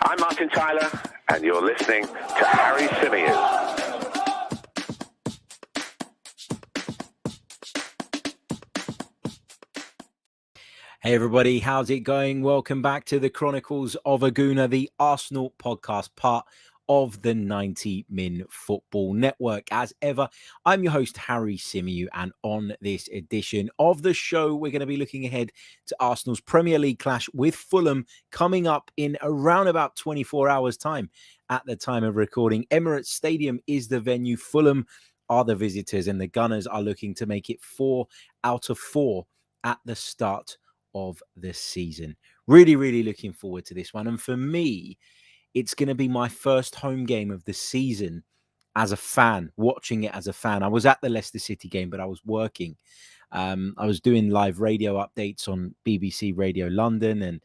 I'm Martin Tyler, and you're listening to Harry Symeou. Hey everybody, how's it going? Welcome back to the Chronicles of a Gooner, the Arsenal podcast, part of the 90 Min Football Network. As ever, I'm your host, Harry Symeou, and on this edition of the show, we're going to be looking ahead to Arsenal's Premier League clash with Fulham coming up in around about 24 hours' time. At the time of recording, Emirates Stadium is the venue. Fulham are the visitors, and the Gunners are looking to make it 4 out of 4 at the start of the season. Really looking forward to this one. And for me, it's going to be my first home game of the season as a fan, watching it as a fan. I was at the Leicester City game, but I was working. I was doing live radio updates on BBC Radio London and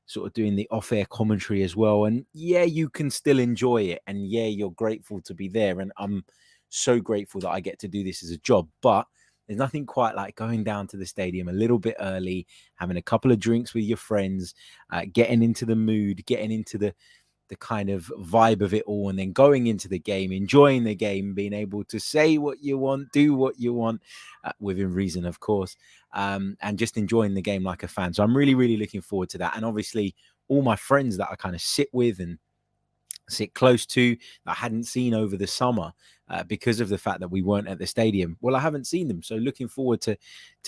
sort of doing the off-air commentary as well. And yeah, you can still enjoy it. And yeah, you're grateful to be there. And I'm so grateful that I get to do this as a job. But there's nothing quite like going down to the stadium a little bit early, having a couple of drinks with your friends, getting into the mood, getting into the kind of vibe of it all, and then going into the game, enjoying the game, being able to say what you want, do what you want, within reason, of course, and just enjoying the game like a fan. So I'm really looking forward to that. And obviously, all my friends that I kind of sit with and sit close to that I hadn't seen over the summer because of the fact that we weren't at the stadium. Well, I haven't seen them. So looking forward to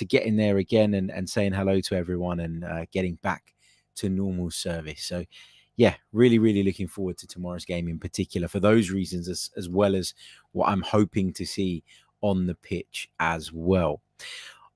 getting there again and saying hello to everyone and getting back to normal service. So yeah, really looking forward to tomorrow's game in particular for those reasons, as well as what I'm hoping to see on the pitch as well.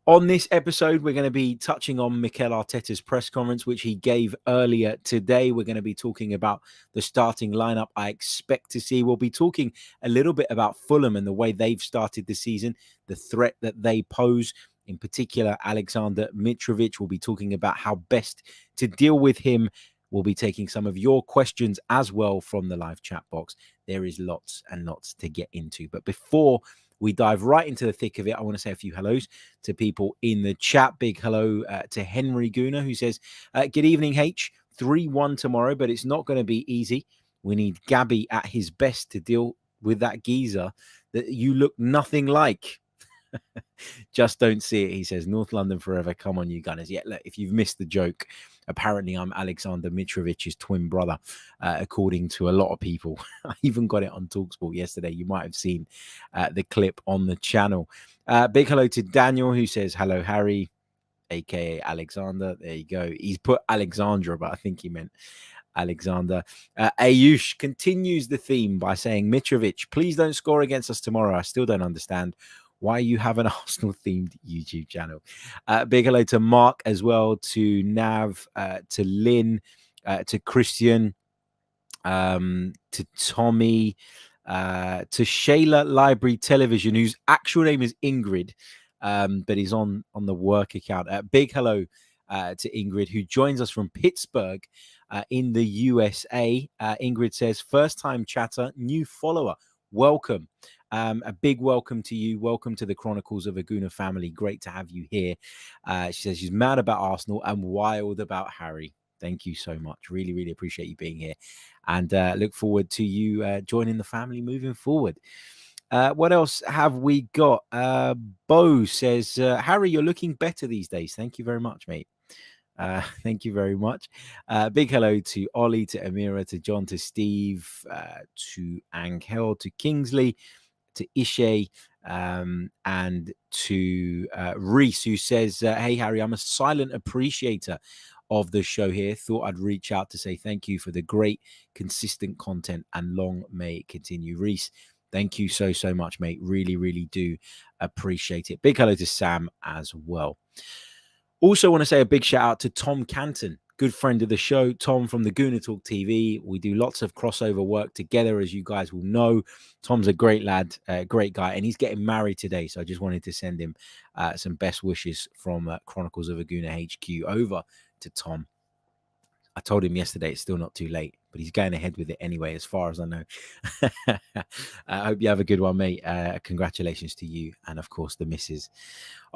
On this episode, we're going to be touching on Mikel Arteta's press conference, which he gave earlier today. We're going to be talking about the starting lineup I expect to see. We'll be talking a little bit about Fulham and the way they've started the season, the threat that they pose. In particular, Alexander Mitrovic. We'll be talking about how best to deal with him. We'll be taking some of your questions as well from the live chat box. There is lots and lots to get into. But before we dive right into the thick of it, I want to say a few hellos to people in the chat. Big hello to Henry Gooner, who says, good evening, H. 3-1 tomorrow, but it's not going to be easy. We need Gabby at his best to deal with that geezer that you look nothing like. Just don't see it, he says. North London forever. Come on, you Gunners. Yeah, look, if you've missed the joke, apparently I'm Alexander Mitrovic's twin brother, according to a lot of people. I even got it on TalkSport yesterday. You might have seen the clip on the channel. Big hello to Daniel, who says, hello, Harry, a.k.a. Alexander. There you go. He's put Alexandra, but I think he meant Alexander. Ayush continues the theme by saying, Mitrovic, please don't score against us tomorrow. I still don't understand why you have an Arsenal-themed YouTube channel. Big hello to Mark as well, to Nav, to Lynn, to Christian, to Tommy, to Shayla Library Television, whose actual name is Ingrid, but is on the work account. Big hello to Ingrid, who joins us from Pittsburgh in the USA. Ingrid says, first-time chatter, new follower. Welcome. A big welcome to you. Welcome to the Chronicles of a Gooner family. Great to have you here. She says she's mad about Arsenal and wild about Harry. Thank you so much. Really appreciate you being here. And look forward to you joining the family moving forward. What else have we got? Bo says, Harry, you're looking better these days. Thank you very much, mate. Thank you very much. Big hello to Ollie, to Amira, to John, to Steve, to Angel, to Kingsley, to Ishay, and to Reese, who says, hey, Harry, I'm a silent appreciator of the show here. Thought I'd reach out to say thank you for the great, consistent content, and long may it continue. Reese, thank you so much, mate. Really do appreciate it. Big hello to Sam as well. Also want to say a big shout out to Tom Canton, good friend of the show. Tom from the Gooner Talk TV. We do lots of crossover work together, as you guys will know. Tom's a great lad, great guy, and he's getting married today. So I just wanted to send him some best wishes from Chronicles of a Gooner HQ over to Tom. I told him yesterday it's still not too late, but he's going ahead with it anyway, as far as I know. I hope you have a good one, mate. Congratulations to you and, of course, the missus.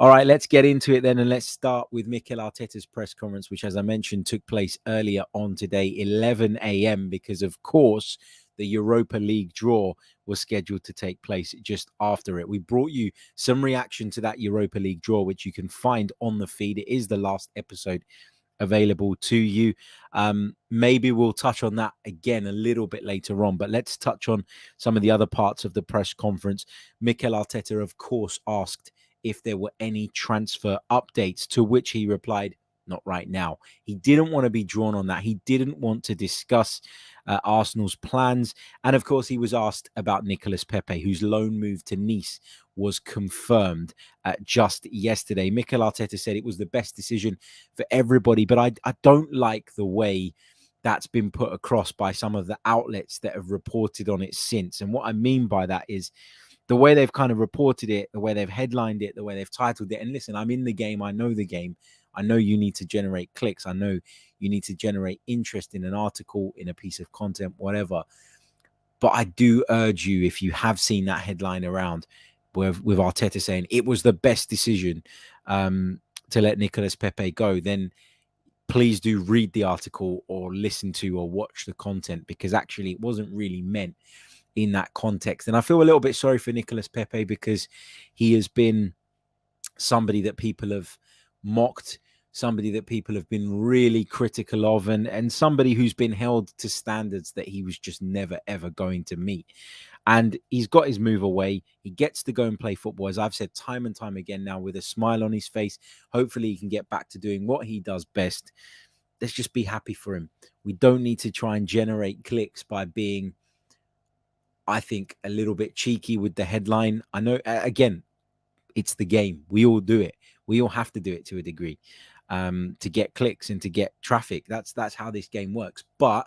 All right, let's get into it then, and let's start with Mikel Arteta's press conference, which, as I mentioned, took place earlier on today, 11 a.m., because, of course, the Europa League draw was scheduled to take place just after it. We brought you some reaction to that Europa League draw, which you can find on the feed. It is the last episode available to you. Maybe we'll touch on that again a little bit later on, but let's touch on some of the other parts of the press conference. Mikel Arteta, of course, asked if there were any transfer updates, to which he replied, not right now. He didn't want to be drawn on that. He didn't want to discuss Arsenal's plans. And of course, he was asked about Nicolas Pepe, whose loan move to Nice was confirmed just yesterday. Mikel Arteta said it was the best decision for everybody, but I don't like the way that's been put across by some of the outlets that have reported on it since. And what I mean by that is the way they've kind of reported it, the way they've headlined it, the way they've titled it. And listen, I'm in the game. I know the game. I know you need to generate clicks. I know you need to generate interest in an article, in a piece of content, whatever. But I do urge you, if you have seen that headline around with Arteta saying it was the best decision to let Nicolas Pepe go, then please do read the article or listen to or watch the content, because actually it wasn't really meant in that context. And I feel a little bit sorry for Nicolas Pepe, because he has been somebody that people have mocked, somebody that people have been really critical of, and somebody who's been held to standards that he was just never, ever going to meet. And he's got his move away. He gets to go and play football, as I've said time and time again now, with a smile on his face. Hopefully he can get back to doing what he does best. Let's just be happy for him. We don't need to try and generate clicks by being, I think, a little bit cheeky with the headline. I know, again, it's the game. We all do it. We all have to do it to a degree to get clicks and to get traffic. That's how this game works. But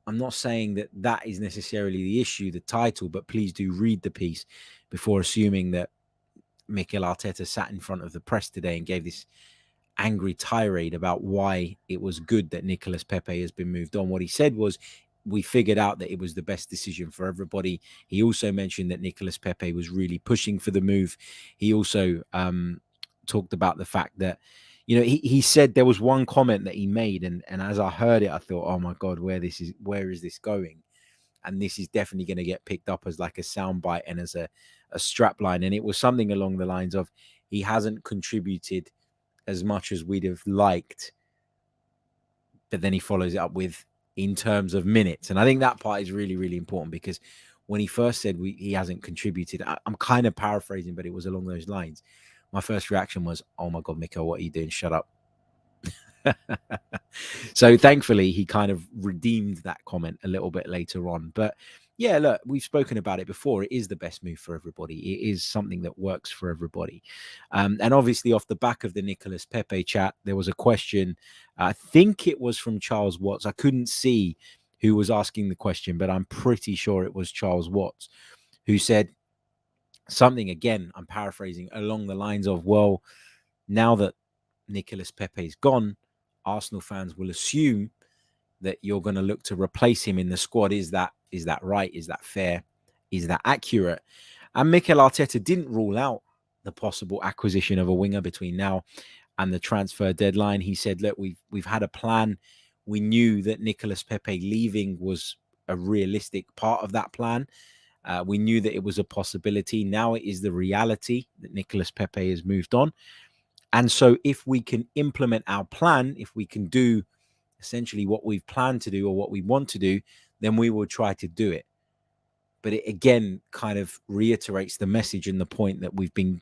I'm not saying that that is necessarily the issue, the title, but please do read the piece before assuming that Mikel Arteta sat in front of the press today and gave this angry tirade about why it was good that Nicolas Pepe has been moved on. What he said was, we figured out that it was the best decision for everybody. He also mentioned that Nicolas Pepe was really pushing for the move. He also talked about the fact that, you know, he said there was one comment that he made, and as I heard it, I thought, oh my God, where is this going? And this is definitely going to get picked up as like a soundbite and as a strap line. And it was something along the lines of, he hasn't contributed as much as we'd have liked. But then he follows it up with, in terms of minutes. And I think that part is really, really important, because when he first said he hasn't contributed, I'm kind of paraphrasing, but it was along those lines. My first reaction was, oh my God, Mikel, what are you doing? Shut up. So thankfully, he kind of redeemed that comment a little bit later on. But yeah, look, we've spoken about it before. It is the best move for everybody. It is something that works for everybody. And obviously, off the back of the Nicolas Pepe chat, there was a question. I think it was from Charles Watts. I couldn't see who was asking the question, but I'm pretty sure it was Charles Watts, who said something, again, I'm paraphrasing, along the lines of, well, now that Nicolas Pepe's gone, Arsenal fans will assume that you're going to look to replace him in the squad. Is that right? Is that fair? Is that accurate? And Mikel Arteta didn't rule out the possible acquisition of a winger between now and the transfer deadline. He said, look, we've had a plan. We knew that Nicolas Pepe leaving was a realistic part of that plan. We knew that it was a possibility. Now it is the reality that Nicolas Pepe has moved on. And so if we can implement our plan, if we can do essentially what we've planned to do or what we want to do, then we will try to do it. But it again kind of reiterates the message and the point that we've been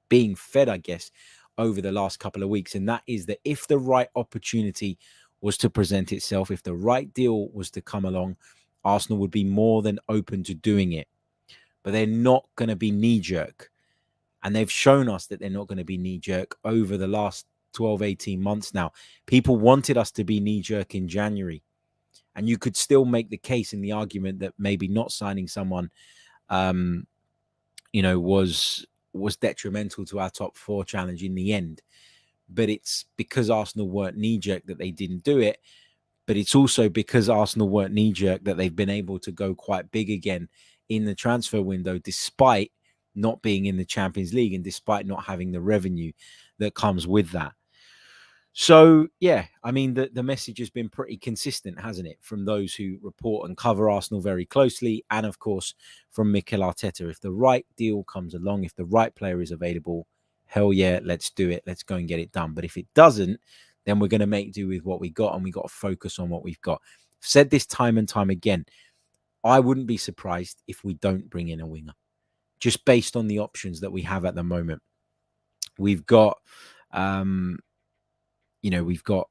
being fed, I guess, over the last couple of weeks. And that is that if the right opportunity was to present itself, if the right deal was to come along, Arsenal would be more than open to doing it. But they're not going to be knee-jerk. And they've shown us that they're not going to be knee-jerk over the last 12, 18 months now. People wanted us to be knee-jerk in January. And you could still make the case in the argument that maybe not signing someone, was detrimental to our top four challenge in the end. But it's because Arsenal weren't knee-jerk that they didn't do it. But it's also because Arsenal weren't knee-jerk that they've been able to go quite big again in the transfer window, despite not being in the Champions League and despite not having the revenue that comes with that. So, yeah, I mean, the message has been pretty consistent, hasn't it? From those who report and cover Arsenal very closely. And, of course, from Mikel Arteta. If the right deal comes along, if the right player is available, hell yeah, let's do it. Let's go and get it done. But if it doesn't, then we're going to make do with what we got, and we got to focus on what we've got. I've said this time and time again. I wouldn't be surprised if we don't bring in a winger, just based on the options that we have at the moment. We've got... we've got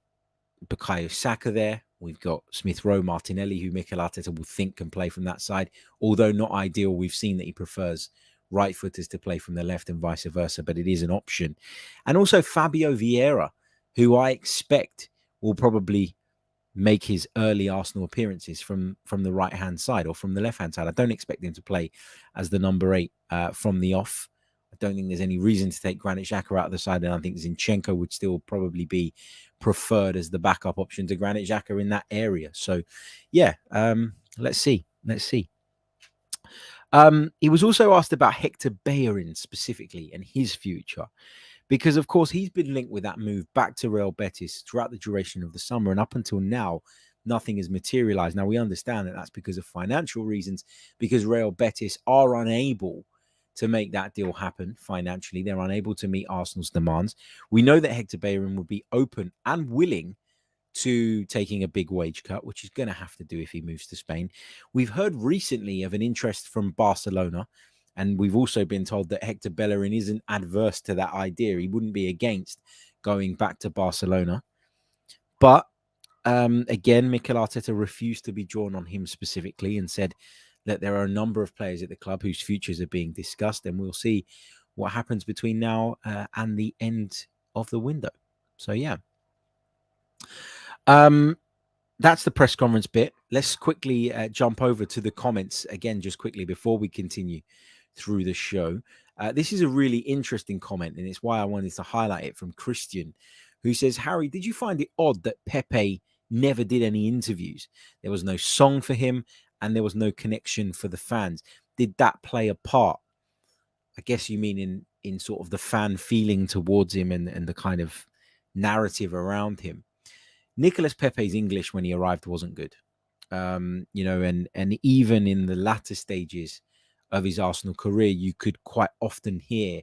Bukayo Saka there. We've got Smith Rowe, Martinelli, who Mikel Arteta will think can play from that side. Although not ideal, we've seen that he prefers right footers to play from the left and vice versa, but it is an option. And also Fabio Vieira, who I expect will probably make his early Arsenal appearances from the right-hand side or from the left-hand side. I don't expect him to play as the number 8 from the off. I don't think there's any reason to take Granit Xhaka out of the side, and I think Zinchenko would still probably be preferred as the backup option to Granit Xhaka in that area. So, yeah, let's see. He was also asked about Hector Bellerin specifically and his future, because, of course, he's been linked with that move back to Real Betis throughout the duration of the summer, and up until now, nothing has materialized. Now, we understand that that's because of financial reasons, because Real Betis are unable to make that deal happen financially. They're unable to meet Arsenal's demands. We know that Hector Bellerin would be open and willing to taking a big wage cut, which he's going to have to do if he moves to Spain. We've heard recently of an interest from Barcelona, and we've also been told that Hector Bellerin isn't adverse to that idea. He wouldn't be against going back to Barcelona. But again, Mikel Arteta refused to be drawn on him specifically and said that there are a number of players at the club whose futures are being discussed, and we'll see what happens between now and the end of the window. So, yeah. That's the press conference bit. Let's quickly jump over to the comments again, just quickly before we continue through the show. This is a really interesting comment, and it's why I wanted to highlight it, from Christian, who says, Harry, did you find it odd that Pepe never did any interviews? There was no song for him, and there was no connection for the fans. Did that play a part? I guess you mean in sort of the fan feeling towards him and the kind of narrative around him. Nicolas Pepe's English when he arrived wasn't good. And even in the latter stages of his Arsenal career, you could quite often hear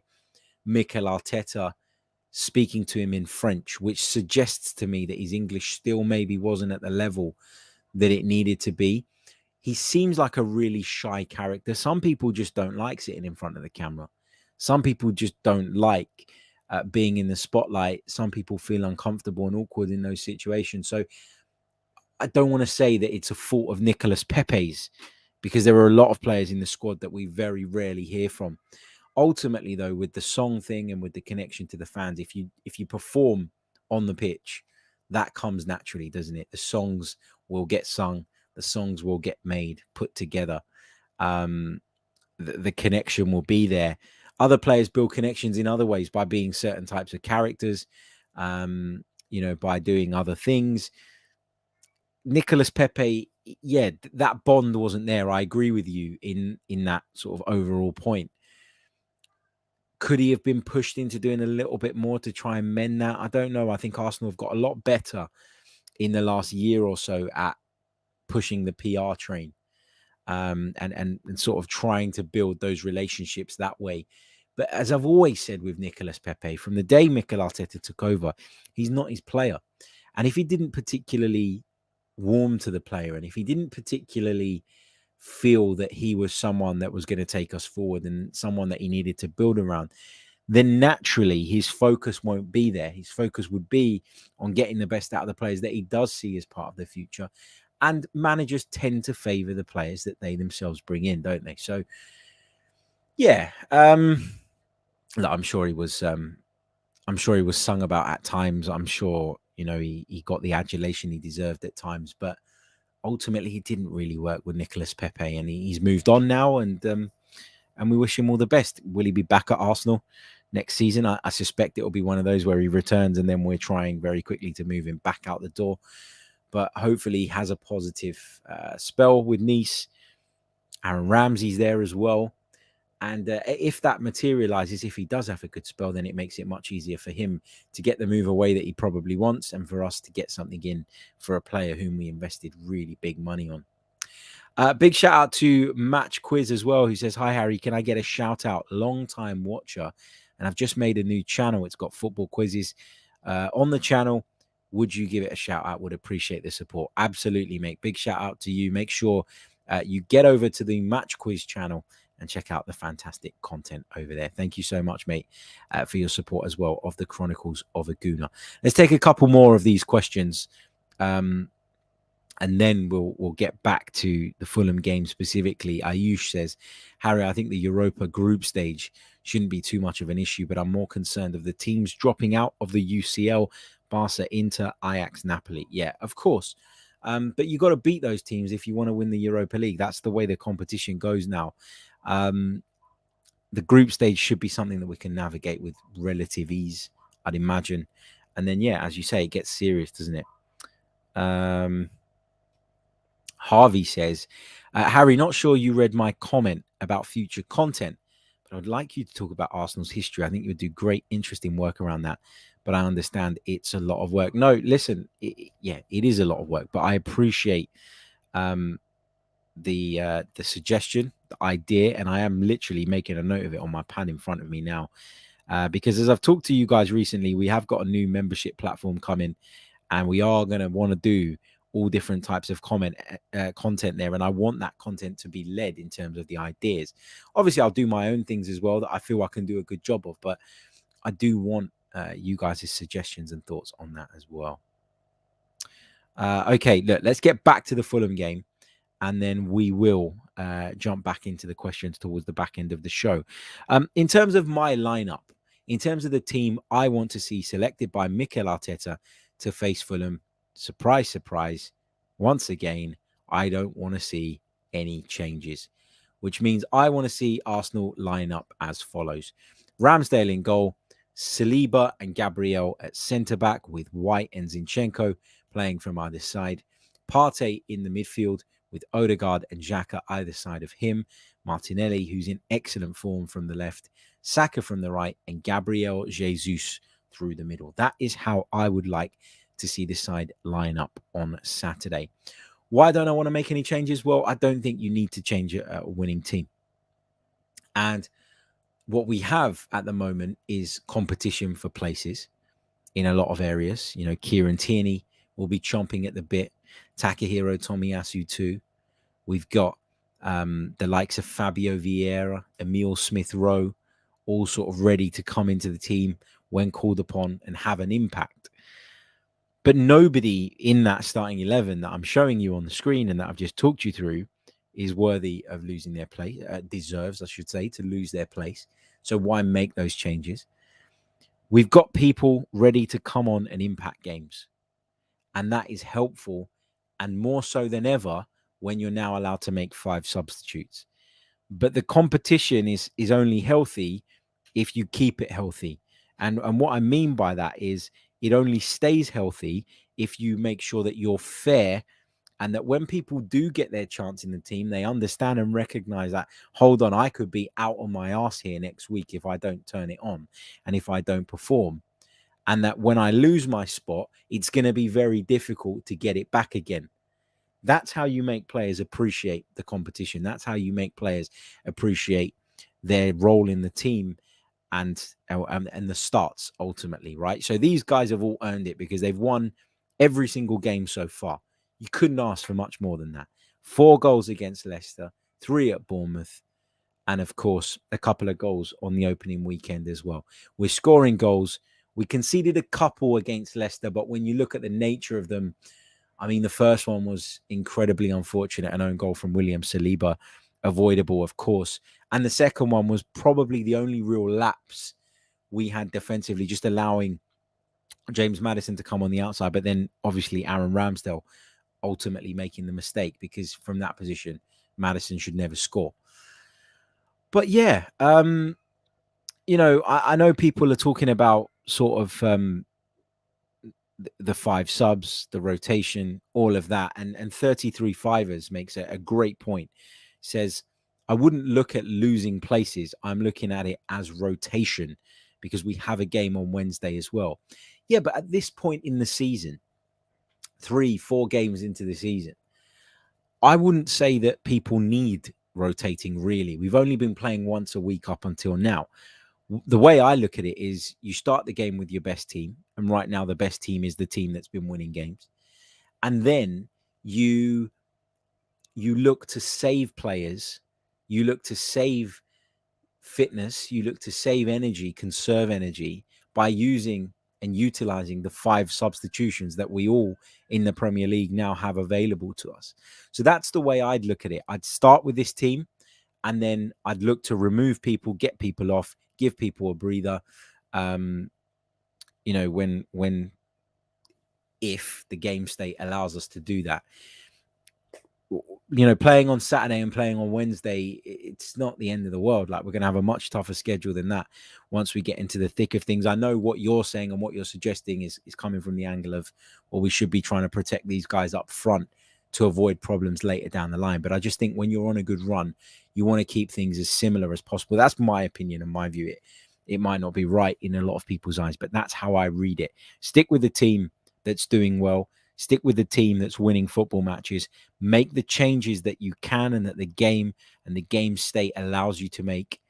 Mikel Arteta speaking to him in French, which suggests to me that his English still maybe wasn't at the level that it needed to be. He seems like a really shy character. Some people just don't like sitting in front of the camera. Some people just don't like being in the spotlight. Some people feel uncomfortable and awkward in those situations. So I don't want to say that it's a fault of Nicolas Pepe's, because there are a lot of players in the squad that we very rarely hear from. Ultimately, though, with the song thing and with the connection to the fans, if you perform on the pitch, that comes naturally, doesn't it? The songs will get sung. The songs will get made, put together. The connection will be there. Other players build connections in other ways, by being certain types of characters, by doing other things. Nicolas Pepe, yeah, that bond wasn't there. I agree with you in that sort of overall point. Could he have been pushed into doing a little bit more to try and mend that? I don't know. I think Arsenal have got a lot better in the last year or so at pushing the PR train, and sort of trying to build those relationships that way. But as I've always said with Nicolas Pepe, from the day Mikel Arteta took over, he's not his player. And if he didn't particularly warm to the player, and if he didn't particularly feel that he was someone that was going to take us forward and someone that he needed to build around, then naturally his focus won't be there. His focus would be on getting the best out of the players that he does see as part of the future. And managers tend to favour the players that they themselves bring in, don't they? So, yeah, I'm sure he was sung about at times. I'm sure, he got the adulation he deserved at times, but ultimately he didn't really work with Nicolas Pepe, and he's moved on now, and we wish him all the best. Will he be back at Arsenal next season? I suspect it will be one of those where he returns and then we're trying very quickly to move him back out the door. but hopefully he has a positive spell with Nice. Aaron Ramsey's there as well. And if that materializes, if he does have a good spell, then it makes it much easier for him to get the move away that he probably wants, and for us to get something in for a player whom we invested really big money on. Big shout out to Match Quiz as well, who says, "Hi Harry, can I get a shout out? Long time watcher, and I've just made a new channel. It's got football quizzes on the channel. Would you give it a shout out? Would appreciate the support." Absolutely, mate. Big shout out to you. Make sure you get over to the Match Quiz channel and check out the fantastic content over there. Thank you so much, mate, for your support as well of the Chronicles of a Gooner. Let's take a couple more of these questions. And then we'll get back to the Fulham game specifically. Ayush says, "Harry, I think the Europa group stage shouldn't be too much of an issue, but I'm more concerned of the teams dropping out of the UCL, Barca, Inter, Ajax, Napoli." Yeah, of course. But you got to beat those teams if you want to win the Europa League. That's the way the competition goes now. The group stage should be something that we can navigate with relative ease, I'd imagine. And then, yeah, as you say, it gets serious, doesn't it? Harvey says, "Harry, not sure you read my comment about future content, but I'd like you to talk about Arsenal's history. I think you would do great, interesting work around that. But I understand it's a lot of work." No, listen, it is a lot of work, but I appreciate the suggestion, the idea, and I am literally making a note of it on my pad in front of me now. Because as I've talked to you guys recently, we have got a new membership platform coming, and we are going to want to do all different types of content there. And I want that content to be led in terms of the ideas. Obviously, I'll do my own things as well that I feel I can do a good job of, but I do want you guys' suggestions and thoughts on that as well. Okay, look, let's get back to the Fulham game, and then we will jump back into the questions towards the back end of the show. In terms of my lineup, in terms of the team I want to see selected by Mikel Arteta to face Fulham, surprise, surprise, once again, I don't want to see any changes, which means I want to see Arsenal line up as follows: Ramsdale in goal, Saliba and Gabriel at centre-back, with White and Zinchenko playing from either side, Partey in the midfield with Odegaard and Xhaka either side of him, Martinelli, who's in excellent form, from the left, Saka from the right, and Gabriel Jesus through the middle. That is how I would like to see this side line up on Saturday. Why don't I want to make any changes? Well, I don't think you need to change a winning team. And what we have at the moment is competition for places in a lot of areas. You know, Kieran Tierney will be chomping at the bit, Takahiro Tomiyasu too. We've got the likes of Fabio Vieira, Emile Smith-Rowe, all sort of ready to come into the team when called upon and have an impact. But nobody in that starting 11 that I'm showing you on the screen and that I've just talked you through is worthy of losing their place, deserves, I should say, to lose their place. So why make those changes? We've got people ready to come on and impact games. And that is helpful, and more so than ever when you're now allowed to make 5 substitutes. But the competition is only healthy if you keep it healthy. And what I mean by that is it only stays healthy if you make sure that you're fair, and that when people do get their chance in the team, they understand and recognize that, hold on, I could be out on my ass here next week if I don't turn it on and if I don't perform. And that when I lose my spot, it's going to be very difficult to get it back again. That's how you make players appreciate the competition. That's how you make players appreciate their role in the team and the starts ultimately, right? So these guys have all earned it because they've won every single game so far. You couldn't ask for much more than that. 4 goals against Leicester, 3 at Bournemouth, and of course, a couple of goals on the opening weekend as well. We're scoring goals. We conceded a couple against Leicester, but when you look at the nature of them, I mean, the first one was incredibly unfortunate, an own goal from William Saliba, avoidable, of course. And the second one was probably the only real lapse we had defensively, just allowing James Maddison to come on the outside, but then obviously Aaron Ramsdale ultimately making the mistake, because from that position, Maddison should never score. But yeah, you know, I know people are talking about sort of the 5 subs, the rotation, all of that. And 33 fivers makes a great point. Says, I wouldn't look at losing places. I'm looking at it as rotation because we have a game on Wednesday as well. Yeah, but at this point in the season, 3-4 games into the season, I wouldn't say that people need rotating really. We've only been playing once a week up until now. The way I look at it is you start the game with your best team. And right now, the best team is the team that's been winning games. And then you look to save players. You look to save fitness. You look to save energy, conserve energy by using and utilizing the 5 substitutions that we all in the Premier League now have available to us. So that's the way I'd look at it. I'd start with this team, and then I'd look to remove people, get people off, give people a breather. If the game state allows us to do that. Playing on Saturday and playing on Wednesday, it's not the end of the world. Like, we're going to have a much tougher schedule than that once we get into the thick of things. I know what you're saying and what you're suggesting is coming from the angle of, well, we should be trying to protect these guys up front to avoid problems later down the line. But I just think when you're on a good run, you want to keep things as similar as possible. That's my opinion and my view. It might not be right in a lot of people's eyes, but that's how I read it. Stick with the team that's doing well. Stick with the team that's winning football matches. Make the changes that you can and that the game and the game state allows you to make,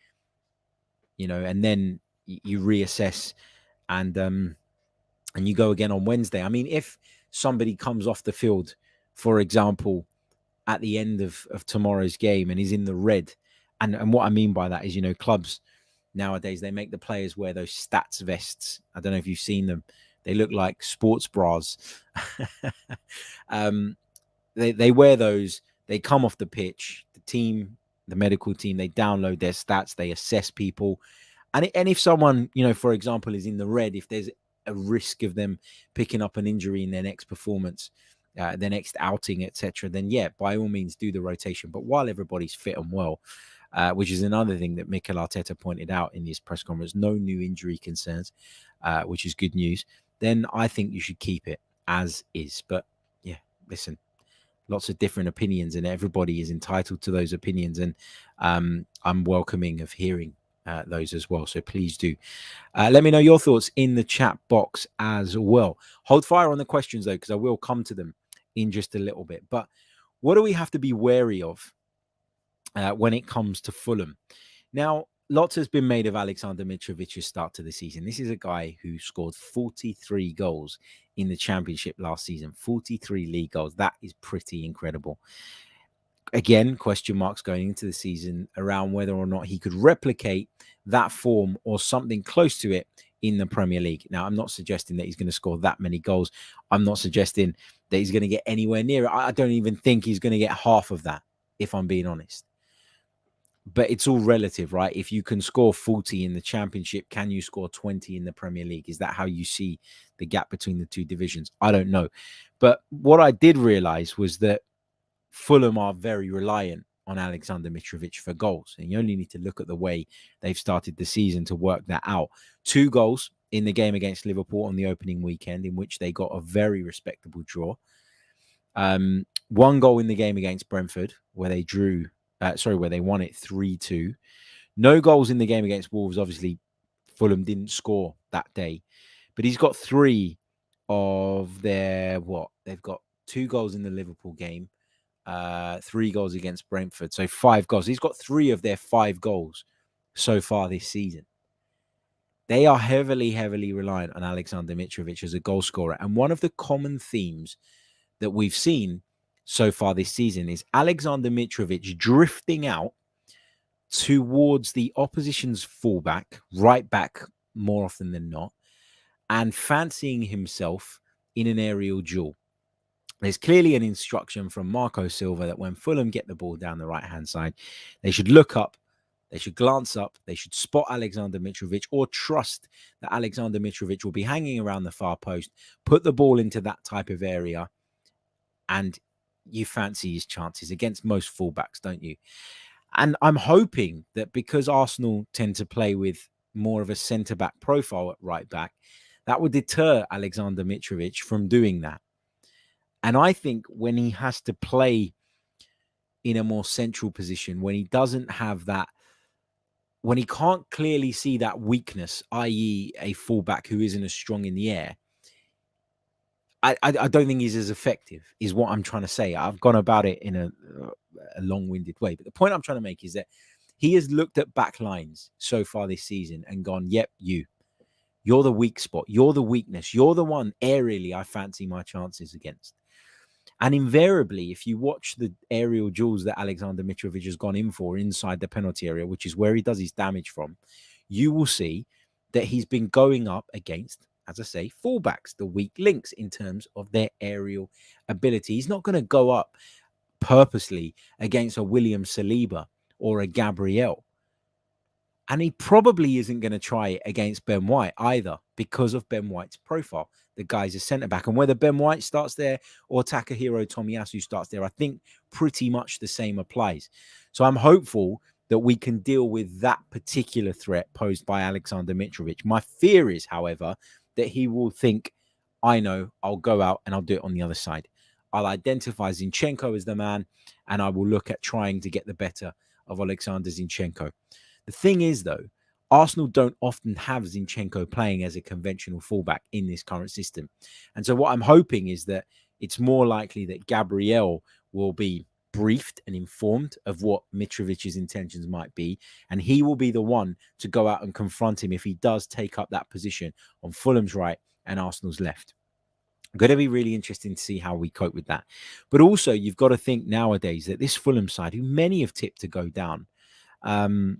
and then you reassess and you go again on Wednesday. I mean, if somebody comes off the field, for example, at the end of tomorrow's game and is in the red, and what I mean by that is, clubs nowadays, they make the players wear those stats vests. I don't know if you've seen them. They look like sports bras. They wear those. They come off the pitch. The medical team, they download their stats. They assess people. And if someone, for example, is in the red, if there's a risk of them picking up an injury in their next performance, their next outing, etc., then yeah, by all means do the rotation. But while everybody's fit and well, which is another thing that Mikel Arteta pointed out in his press conference, no new injury concerns, which is good news. Then I think you should keep it as is. But yeah, listen, lots of different opinions and everybody is entitled to those opinions. And I'm welcoming of hearing those as well. So please do. Let me know your thoughts in the chat box as well. Hold fire on the questions though, because I will come to them in just a little bit. But what do we have to be wary of when it comes to Fulham? Now, lots has been made of Alexander Mitrovic's start to the season. This is a guy who scored 43 goals in the Championship last season. 43 league goals. That is pretty incredible. Again, question marks going into the season around whether or not he could replicate that form or something close to it in the Premier League. Now, I'm not suggesting that he's going to score that many goals. I'm not suggesting that he's going to get anywhere near it. I don't even think he's going to get half of that, if I'm being honest. But it's all relative, right? If you can score 40 in the Championship, can you score 20 in the Premier League? Is that how you see the gap between the two divisions? I don't know. But what I did realize was that Fulham are very reliant on Alexander Mitrovic for goals. And you only need to look at the way they've started the season to work that out. 2 goals in the game against Liverpool on the opening weekend, in which they got a very respectable draw. 1 goal in the game against Brentford, where they where they won it 3-2. No goals in the game against Wolves. Obviously, Fulham didn't score that day. But he's got 3 of their, they've got 2 goals in the Liverpool game, 3 goals against Brentford. So 5 goals. He's got 3 of their 5 goals so far this season. They are heavily, heavily reliant on Alexander Mitrovic as a goal scorer. And one of the common themes that we've seen so far this season is Alexander Mitrovic drifting out towards the opposition's fullback, right back more often than not, and fancying himself in an aerial duel. There's clearly an instruction from Marco Silva that when Fulham get the ball down the right-hand side, they should look up, they should glance up, they should spot Alexander Mitrovic or trust that Alexander Mitrovic will be hanging around the far post, put the ball into that type of area, and you fancy his chances against most fullbacks, don't you? And I'm hoping that because Arsenal tend to play with more of a centre-back profile at right back, That would deter Alexander Mitrovic from doing that. And I think when he has to play in a more central position, when he doesn't have that, when he can't clearly see that weakness, i.e. a fullback who isn't as strong in the air, I don't think he's as effective, is what I'm trying to say. I've gone about it in a long-winded way. But the point I'm trying to make is that he has looked at back lines so far this season and gone, yep, you're the weak spot. You're the weakness. You're the one aerially I fancy my chances against. And invariably, if you watch the aerial duels that Alexander Mitrovic has gone in for inside the penalty area, which is where he does his damage from, you will see that he's been going up against, as I say, fullbacks, the weak links in terms of their aerial ability. He's not going to go up purposely against a William Saliba or a Gabriel. And he probably isn't going to try it against Ben White either because of Ben White's profile. The guy's a centre-back. And whether Ben White starts there or Takahiro Tomiyasu starts there, I think pretty much the same applies. So I'm hopeful that we can deal with that particular threat posed by Alexander Mitrovic. My fear is, however, that he will think, I know, I'll go out and I'll do it on the other side. I'll identify Zinchenko as the man, and I will look at trying to get the better of Alexander Zinchenko. The thing is, though, Arsenal don't often have Zinchenko playing as a conventional fullback in this current system. And so what I'm hoping is that it's more likely that Gabriel will be briefed and informed of what Mitrovic's intentions might be. And he will be the one to go out and confront him if he does take up that position on Fulham's right and Arsenal's left. Going to be really interesting to see how we cope with that. But also, you've got to think nowadays that this Fulham side, who many have tipped to go down, have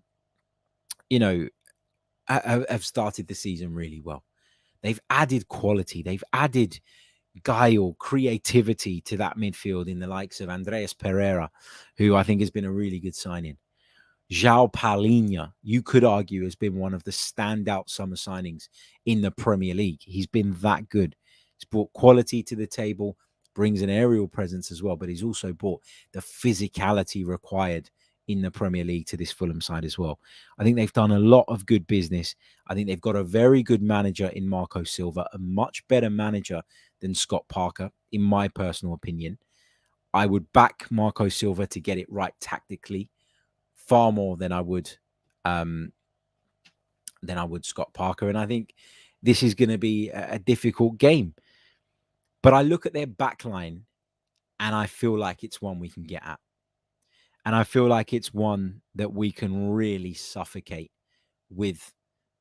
started the season really well. They've added quality. They've added guile, creativity to that midfield in the likes of Andreas Pereira, who I think has been a really good signing. João Palhinha, you could argue, has been one of the standout summer signings in the Premier League. He's been that good. He's brought quality to the table, brings an aerial presence as well, but he's also brought the physicality required in the Premier League to this Fulham side as well. I think they've done a lot of good business. I think they've got a very good manager in Marco Silva, a much better manager than Scott Parker, in my personal opinion. I would back Marco Silva to get it right tactically far more than I would Scott Parker. And I think this is going to be a difficult game. But I look at their back line and I feel like it's one we can get at. And I feel like it's one that we can really suffocate with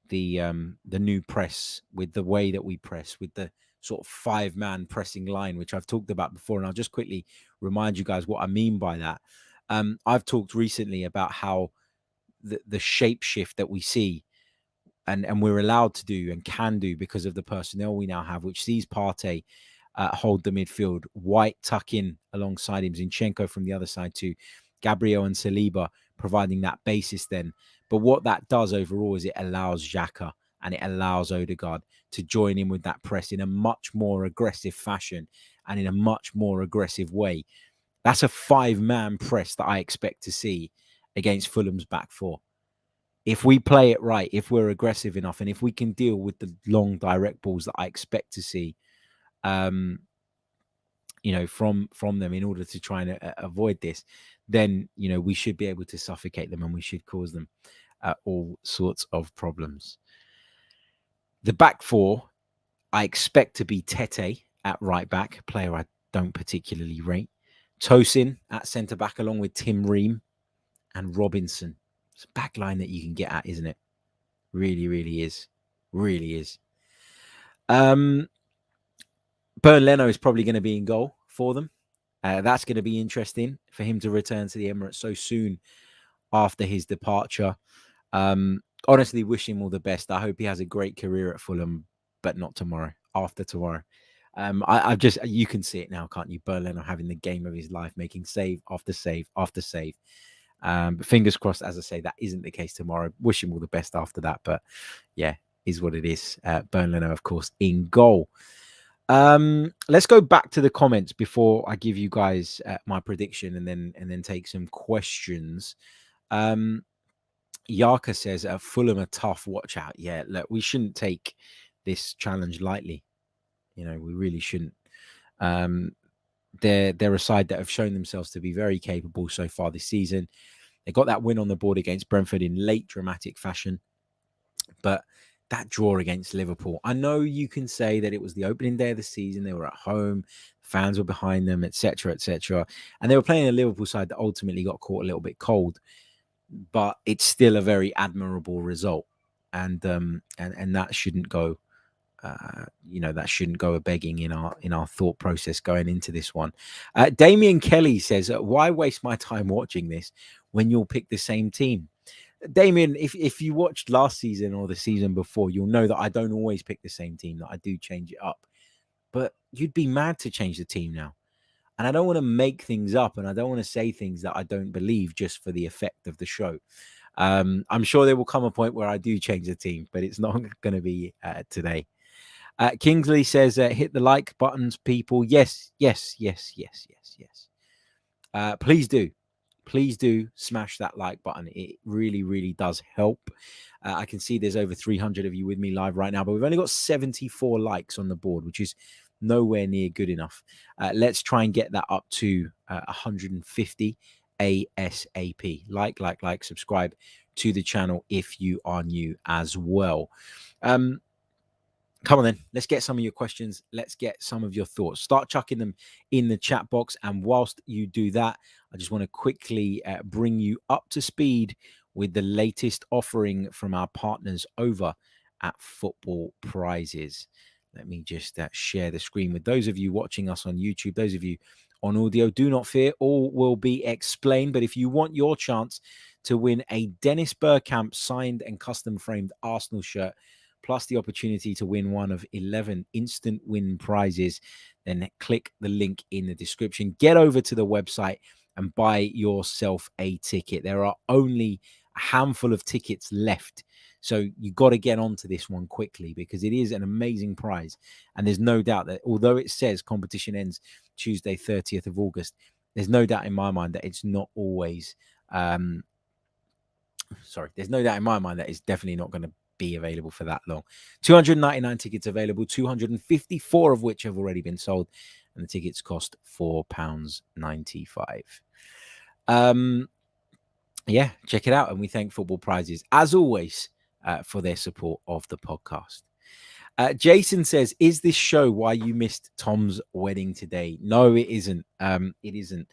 the new press, with the way that we press, with the sort of 5-man pressing line, which I've talked about before. And I'll just quickly remind you guys what I mean by that. I've talked recently about how the shape shift that we see and we're allowed to do and can do because of the personnel we now have, which sees Partey hold the midfield, White tuck in alongside him, Zinchenko from the other side too, Gabriel and Saliba providing that basis then. But what that does overall is it allows Xhaka and it allows Odegaard to join in with that press in a much more aggressive fashion and in a much more aggressive way. That's a 5-man press that I expect to see against Fulham's back four. If we play it right, if we're aggressive enough, and if we can deal with the long direct balls that I expect to see, from them in order to try and avoid this, then, we should be able to suffocate them and we should cause them all sorts of problems. The back four, I expect to be Tete at right back, a player I don't particularly rate. Tosin at centre back along with Tim Ream and Robinson. It's a back line that you can get at, isn't it? Really, really is. Really is. Bernd Leno is probably going to be in goal for them. That's going to be interesting for him to return to the Emirates so soon after his departure. Honestly, wish him all the best. I hope he has a great career at Fulham, but not tomorrow, after tomorrow. You can see it now, can't you? Bernd Leno having the game of his life, making save after save after save. But fingers crossed, as I say, that isn't the case tomorrow. Wish him all the best after that. But yeah, is what it is. Bernd Leno, of course, in goal. Let's go back to the comments before I give you guys my prediction and then take some questions. Yarka says Fulham a tough watch out. Yeah, look, we shouldn't take this challenge lightly. You know, we really shouldn't. They're a side that have shown themselves to be very capable so far this season. They got that win on the board against Brentford in late dramatic fashion, but that draw against Liverpool, I know you can say that it was the opening day of the season. They were at home, fans were behind them, etc., etc., and they were playing a Liverpool side that ultimately got caught a little bit cold. But it's still a very admirable result, and that shouldn't go. That shouldn't go a begging in our thought process going into this one. Damien Kelly says, "Why waste my time watching this when you'll pick the same team?" Damien, if you watched last season or the season before, you'll know that I don't always pick the same team. That I do change it up, but you'd be mad to change the team now. And I don't want to make things up, and I don't want to say things that I don't believe just for the effect of the show. I'm sure there will come a point where I do change the team, but it's not going to be today. Kingsley says, hit the like buttons, people. Yes. Please do. Please do smash that like button. It really, really does help. I can see there's over 300 of you with me live right now, but we've only got 74 likes on the board, which is nowhere near good enough. Let's try and get that up to 150 ASAP. Like, subscribe to the channel if you are new as well. Come on then, let's get some of your questions. Let's get some of your thoughts. Start chucking them in the chat box. And whilst you do that, I just want to quickly bring you up to speed with the latest offering from our partners over at Football Prizes. Let me just share the screen with those of you watching us on YouTube. Those of you on audio, do not fear, all will be explained. But if you want your chance to win a Dennis Bergkamp signed and custom framed Arsenal shirt, plus the opportunity to win one of 11 instant win prizes, then click the link in the description. Get over to the website and buy yourself a ticket. There are only a handful of tickets left, so you got to get onto this one quickly because it is an amazing prize. And there's no doubt that although it says competition ends Tuesday, 30th of August, there's no doubt in my mind that it's not always... there's no doubt in my mind that it's definitely not going to be available for that long. 299 tickets available, 254 of which have already been sold, and the tickets cost £4.95. Yeah, check it out, and we thank Football Prizes as always for their support of the podcast. Jason says, is this show why you missed Tom's wedding today? No, it isn't. It isn't.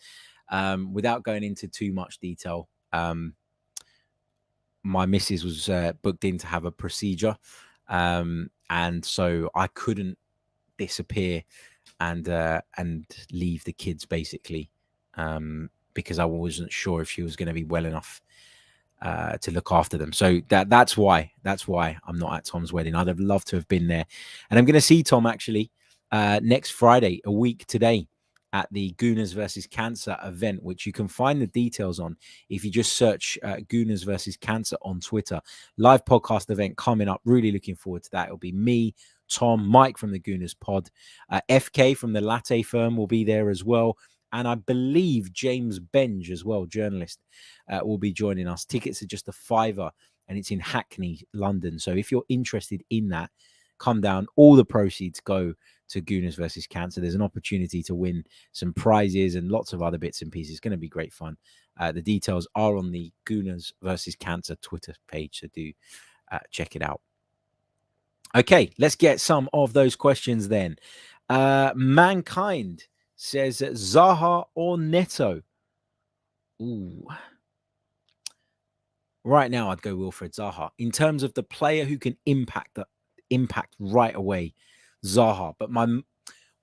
Without going into too much detail, my missus was booked in to have a procedure, and so I couldn't disappear and leave the kids basically, because I wasn't sure if she was going to be well enough to look after them. So that's why I'm not at Tom's wedding. I'd have loved to have been there, and I'm going to see Tom actually next Friday, a week today, at the Gooners versus Cancer event, which you can find the details on if you just search Gooners versus Cancer on Twitter. Live podcast event coming up. Really looking forward to that. It'll be me, Tom, Mike from the Gooners pod, FK from the Latte Firm will be there as well, and I believe James Benge as well, journalist, will be joining us. Tickets are just a £5, and it's in Hackney, London. So if you're interested in that, come down. All the proceeds go to Gooners versus Cancer. There's an opportunity to win some prizes and lots of other bits and pieces. It's going to be great fun. The details are on the Gooners versus Cancer Twitter page, so do check it out. Okay, let's get some of those questions then. Mankind says Zaha or Neto? Ooh. Right now, I'd go Wilfred Zaha. In terms of the player who can impact right away, Zaha. But my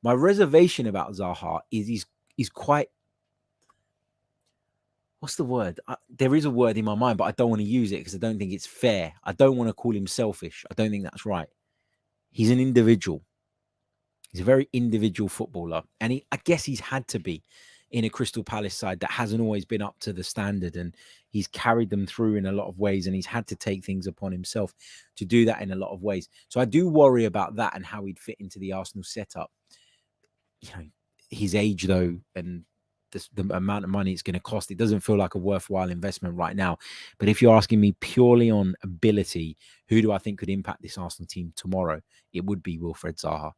reservation about Zaha is he's quite... What's the word? There is a word in my mind, but I don't want to use it because I don't think it's fair. I don't want to call him selfish. I don't think that's right. He's an individual. He's a very individual footballer. And I guess he's had to be in a Crystal Palace side that hasn't always been up to the standard. And he's carried them through in a lot of ways. And he's had to take things upon himself to do that in a lot of ways. So I do worry about that and how he'd fit into the Arsenal setup. You know, his age, though, and the amount of money it's going to cost, it doesn't feel like a worthwhile investment right now. But if you're asking me purely on ability, who do I think could impact this Arsenal team tomorrow? It would be Wilfred Zaha.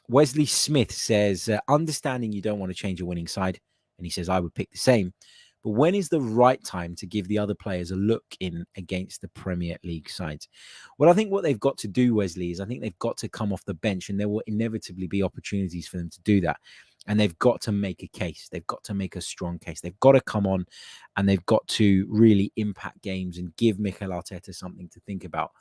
Wesley Smith says, understanding you don't want to change a winning side. And he says, I would pick the same. But when is the right time to give the other players a look in against the Premier League sides? Well, I think what they've got to do, Wesley, is I think they've got to come off the bench, and there will inevitably be opportunities for them to do that. And they've got to make a case. They've got to make a strong case. They've got to come on and they've got to really impact games and give Mikel Arteta something to think about.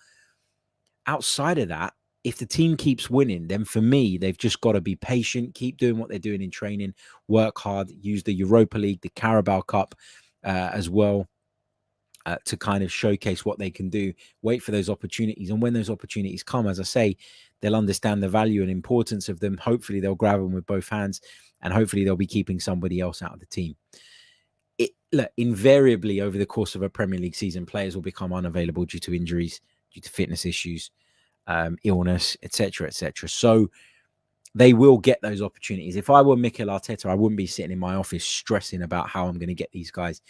Outside of that, if the team keeps winning, then for me, they've just got to be patient, keep doing what they're doing in training, work hard, use the Europa League, the Carabao Cup as well to kind of showcase what they can do, wait for those opportunities. And when those opportunities come, as I say, they'll understand the value and importance of them. Hopefully they'll grab them with both hands, and hopefully they'll be keeping somebody else out of the team. Look, invariably over the course of a Premier League season, players will become unavailable due to injuries, due to fitness issues, illness, etc., etc. So they will get those opportunities. If I were Mikel Arteta, I wouldn't be sitting in my office stressing about how I'm going to get these guys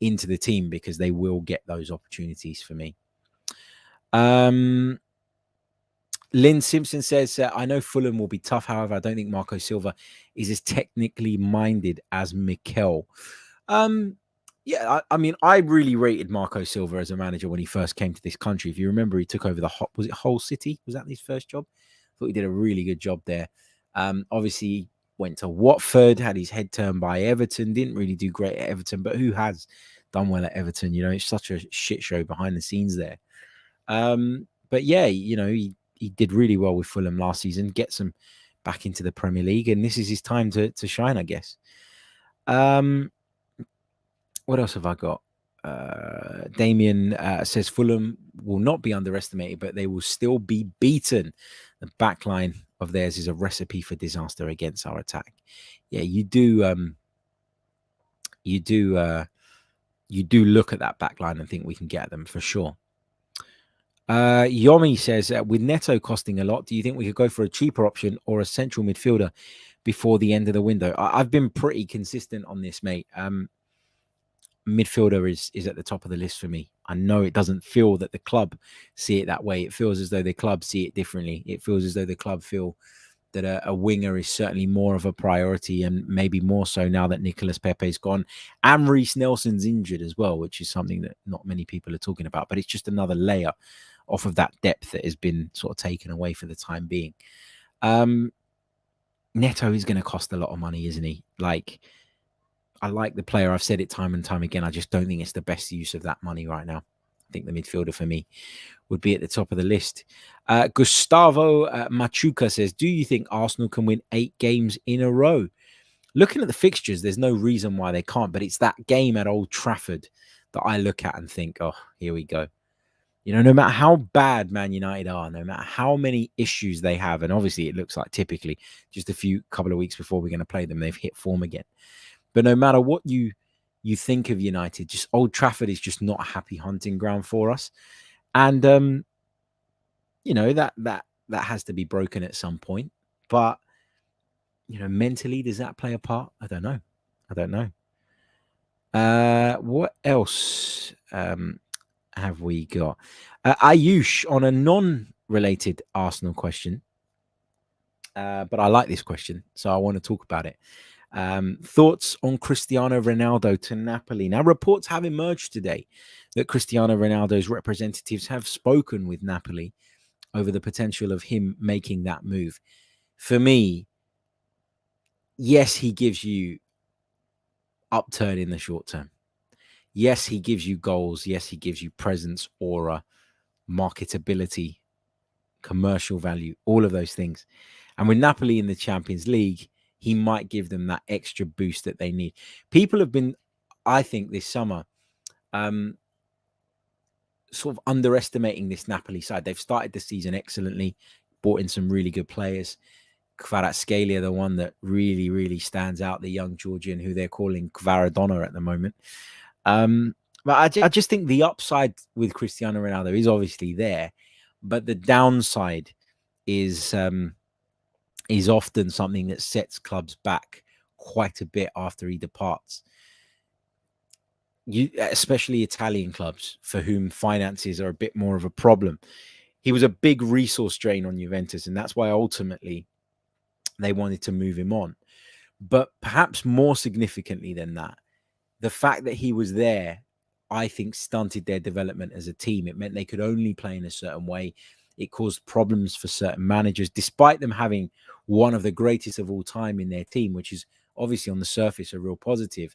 into the team, because they will get those opportunities for me. Lynn Simpson says, I know Fulham will be tough. However, I don't think Marco Silva is as technically minded as Mikel. Yeah, I mean, I really rated Marco Silva as a manager when he first came to this country. If you remember, he took over was it Hull City? Was that his first job? I thought he did a really good job there. Obviously, went to Watford, had his head turned by Everton, didn't really do great at Everton, but who has done well at Everton? You know, it's such a shit show behind the scenes there. But yeah, you know, he did really well with Fulham last season, gets them back into the Premier League, and this is his time to shine, I guess. What else have I got? Damien says Fulham will not be underestimated, but they will still be beaten. The back line of theirs is a recipe for disaster against our attack. Yeah, you do look at that back line and think we can get them for sure. Yomi says, with Neto costing a lot, do you think we could go for a cheaper option or a central midfielder before the end of the window? I've been pretty consistent on this, mate. Midfielder is at the top of the list for me. I know it doesn't feel that the club see it that way. It feels as though the club see it differently. It feels as though the club feel that a winger is certainly more of a priority, and maybe more so now that Nicolas Pepe's gone and Reece Nelson's injured as well, which is something that not many people are talking about. But it's just another layer off of that depth that has been sort of taken away for the time being. Neto is going to cost a lot of money, isn't he? Like, I like the player. I've said it time and time again. I just don't think it's the best use of that money right now. I think the midfielder for me would be at the top of the list. Gustavo Machuca says, do you think Arsenal can win 8 games in a row? Looking at the fixtures, there's no reason why they can't, but it's that game at Old Trafford that I look at and think, oh, here we go. You know, no matter how bad Man United are, no matter how many issues they have, and obviously it looks like typically just a couple of weeks before we're going to play them, they've hit form again. But no matter what you think of United, just Old Trafford is just not a happy hunting ground for us. And, you know, that has to be broken at some point. But, you know, mentally, does that play a part? I don't know. What else have we got? Ayush on a non-related Arsenal question. But I like this question, so I want to talk about it. Thoughts on Cristiano Ronaldo to Napoli. Now, reports have emerged today that Cristiano Ronaldo's representatives have spoken with Napoli over the potential of him making that move. For me, yes, he gives you upturn in the short term. Yes, he gives you goals. Yes, he gives you presence, aura, marketability, commercial value, all of those things. And with Napoli in the Champions League, he might give them that extra boost that they need. People have been, I think, this summer, sort of underestimating this Napoli side. They've started the season excellently, brought in some really good players. Kvaratskhelia, the one that really, really stands out, the young Georgian who they're calling Kvaradona at the moment. But I just think the upside with Cristiano Ronaldo is obviously there, but the downside is often something that sets clubs back quite a bit after he departs. Especially Italian clubs for whom finances are a bit more of a problem. He was a big resource drain on Juventus, and that's why ultimately they wanted to move him on. But perhaps more significantly than that, the fact that he was there, I think, stunted their development as a team. It meant they could only play in a certain way. It caused problems for certain managers, despite them having one of the greatest of all time in their team, which is obviously on the surface a real positive.